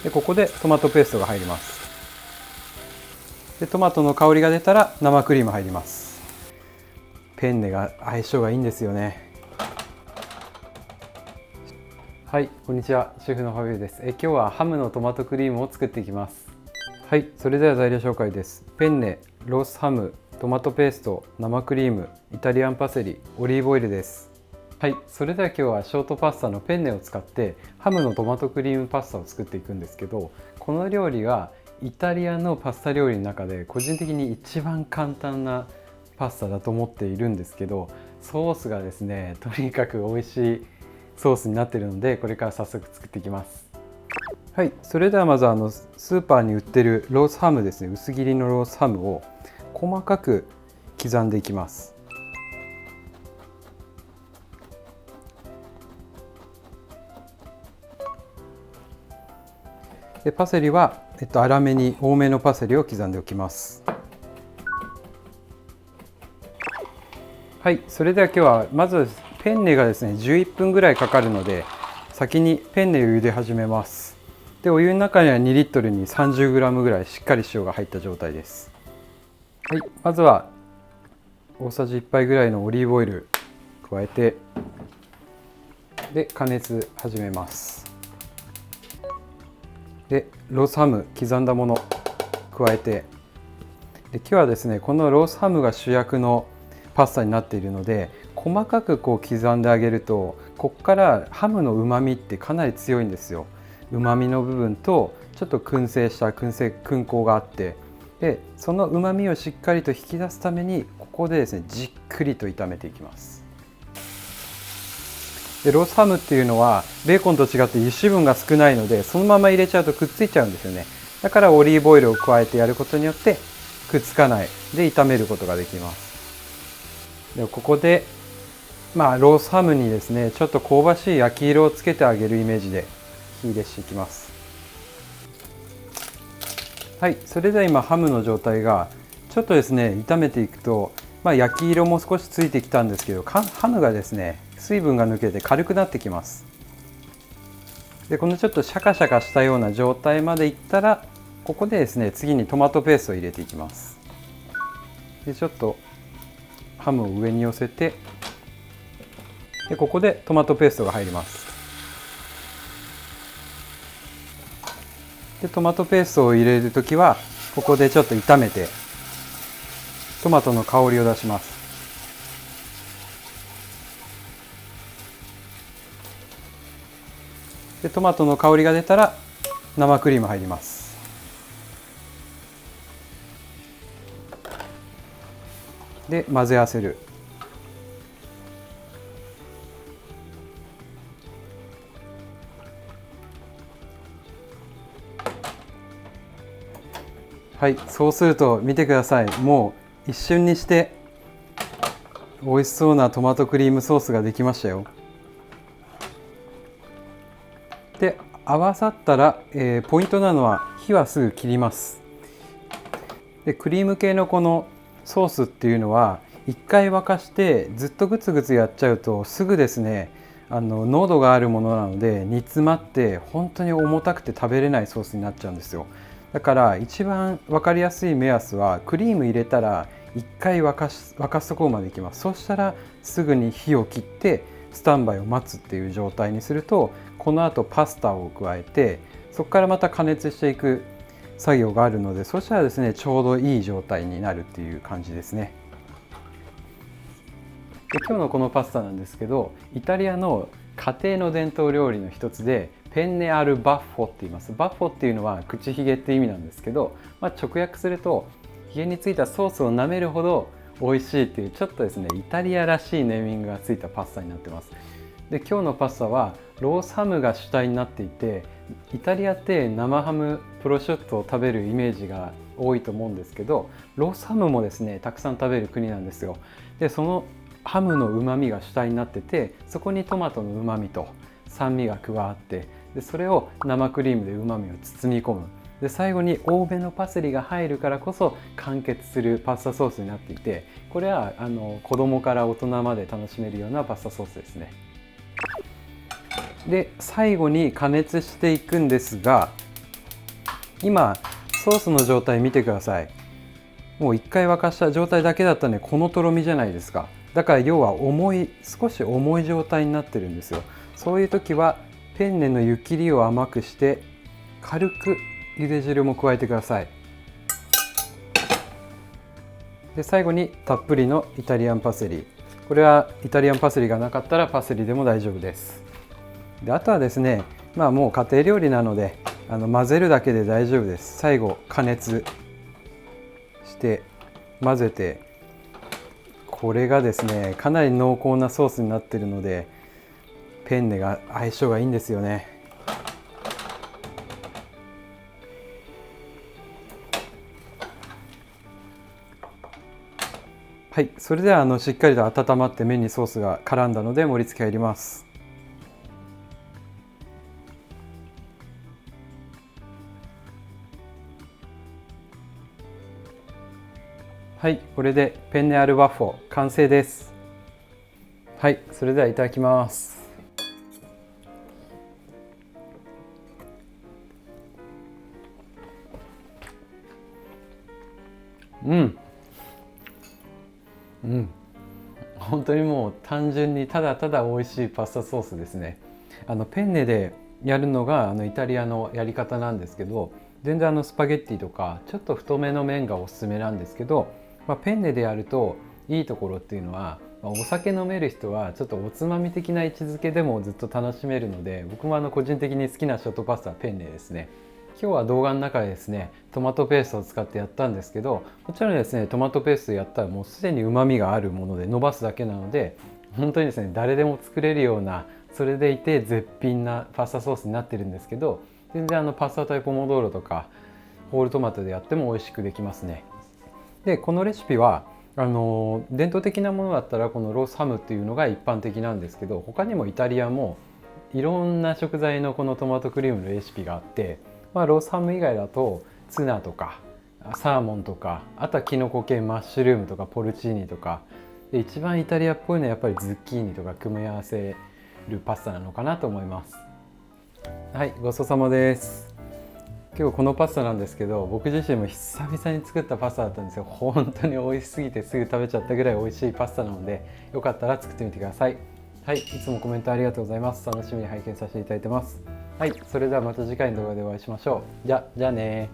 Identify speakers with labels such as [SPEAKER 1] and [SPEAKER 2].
[SPEAKER 1] でここでトマトペーストが入ります。でトマトの香りが出たら生クリーム入ります。ペンネが相性がいいんですよね。はい、こんにちは、シェフのファビューです。今日はハムのトマトクリームを作っていきます。はい、それでは材料紹介です。ペンネ、ロースハム、トマトペースト、生クリーム、イタリアンパセリ、オリーブオイルです。はい、それでは今日はショートパスタのペンネを使ってハムのトマトクリームパスタを作っていくんですけど、この料理がイタリアのパスタ料理の中で個人的に一番簡単なパスタだと思っているんですけど、ソースがですね、とにかく美味しいソースになっているので、これから早速作っていきます。はい、それではまずスーパーに売ってるロースハムですね、薄切りのロースハムを細かく刻んでいきます。でパセリは、粗めに多めのパセリを刻んでおきます。はい、それでは今日はまずペンネがですね11分ぐらいかかるので、先にペンネを茹で始めます。でお湯の中には2リットルに 30g ぐらいしっかり塩が入った状態です。はい、まずは大さじ1杯ぐらいのオリーブオイル加えて、で加熱始めます。でロースハム刻んだもの加えて、で今日はですねこのロースハムが主役のパスタになっているので、細かくこう刻んであげると、ここからハムのうまみってかなり強いんですよ。うまみの部分とちょっと燻製した燻香があって、でそのうまみをしっかりと引き出すためにここでですねじっくりと炒めていきます。でロースハムっていうのはベーコンと違って油脂分が少ないので、そのまま入れちゃうとくっついちゃうんですよね。だからオリーブオイルを加えてやることによってくっつかないで炒めることができます。でここでロースハムにですねちょっと香ばしい焼き色をつけてあげるイメージで火入れしていきます。はい、それでは今ハムの状態がちょっとですね炒めていくと、焼き色も少しついてきたんですけど、ハムがですね水分が抜けて軽くなってきます。でこのちょっとシャカシャカしたような状態までいったら、ここでですね次にトマトペーストを入れていきます。でちょっとハムを上に寄せて、でここでトマトペーストが入ります。でトマトペーストを入れるときはここでちょっと炒めてトマトの香りを出します。でトマトの香りが出たら生クリーム入ります。で混ぜ合わせる。はい、そうすると見てください。もう一瞬にして美味しそうなトマトクリームソースができましたよ。で合わさったら、ポイントなのは火はすぐ切ります。でクリーム系のこのソースっていうのは一回沸かしてずっとグツグツやっちゃうとすぐですね濃度があるものなので煮詰まって本当に重たくて食べれないソースになっちゃうんですよ。だから一番分かりやすい目安はクリーム入れたら一回沸かすところまでいきます。そしたらすぐに火を切ってスタンバイを待つっていう状態にすると、このあとパスタを加えてそこからまた加熱していく作業があるので、そしたらですねちょうどいい状態になるっていう感じですね。で今日のこのパスタなんですけど、イタリアの家庭の伝統料理の一つでペンネアルバッフォって言います。バッフォっていうのは口ひげって意味なんですけど、直訳するとひげについたソースを舐めるほど美味しいっていう、ちょっとですねイタリアらしいネーミングがついたパスタになってます。で今日のパスタはロースハムが主体になっていて、イタリアって生ハムプロシュットを食べるイメージが多いと思うんですけど、ロースハムもですねたくさん食べる国なんですよ。でそのハムのうまみが主体になってて、そこにトマトのうまみと酸味が加わって、でそれを生クリームでうまみを包み込む。で最後に多めのパセリが入るからこそ完結するパスタソースになっていて、これは子供から大人まで楽しめるようなパスタソースですね。で最後に加熱していくんですが、今ソースの状態見てください。もう一回沸かした状態だけだったのでこのとろみじゃないですか。だから要は少し重い状態になってるんですよ。そういう時はペンネの湯切りを甘くして軽く茹で汁も加えてください。で最後にたっぷりのイタリアンパセリ。これはイタリアンパセリがなかったらパセリでも大丈夫です。であとはですね、もう家庭料理なので混ぜるだけで大丈夫です。最後加熱して混ぜて、これがですねかなり濃厚なソースになっているのでペンネが相性がいいんですよね。はい、それではしっかりと温まって麺にソースが絡んだので盛り付け入ります。はい、これでペンネアルバッフォ完成です。はい、それではいただきます。本当にもう単純にただただ美味しいパスタソースですね。ペンネでやるのがイタリアのやり方なんですけど、全然スパゲッティとかちょっと太めの麺がおすすめなんですけど、ペンネでやるといいところっていうのは、お酒飲める人はちょっとおつまみ的な位置づけでもずっと楽しめるので、僕も個人的に好きなショートパスタはペンネですね。今日は動画の中でですねトマトペーストを使ってやったんですけど、もちろんですねトマトペーストやったらもうすでに旨味があるもので伸ばすだけなので、本当にですね誰でも作れるような、それでいて絶品なパスタソースになってるんですけど、全然パスタタイポモドーロとかホールトマトでやっても美味しくできますね。でこのレシピは伝統的なものだったらこのロースハムっていうのが一般的なんですけど、他にもイタリアもいろんな食材のこのトマトクリームのレシピがあって、ロースハム以外だとツナとかサーモンとか、あとはキノコ系マッシュルームとかポルチーニとかで、一番イタリアっぽいのはやっぱりズッキーニとか組み合わせるパスタなのかなと思います。はい、ごちそうさまです。今日このパスタなんですけど、僕自身も久々に作ったパスタだったんですよ。本当に美味しすぎてすぐ食べちゃったぐらい美味しいパスタなので、よかったら作ってみてください。はい、いつもコメントありがとうございます。楽しみに拝見させていただいてます。はい、それではまた次回の動画でお会いしましょう。じゃあね。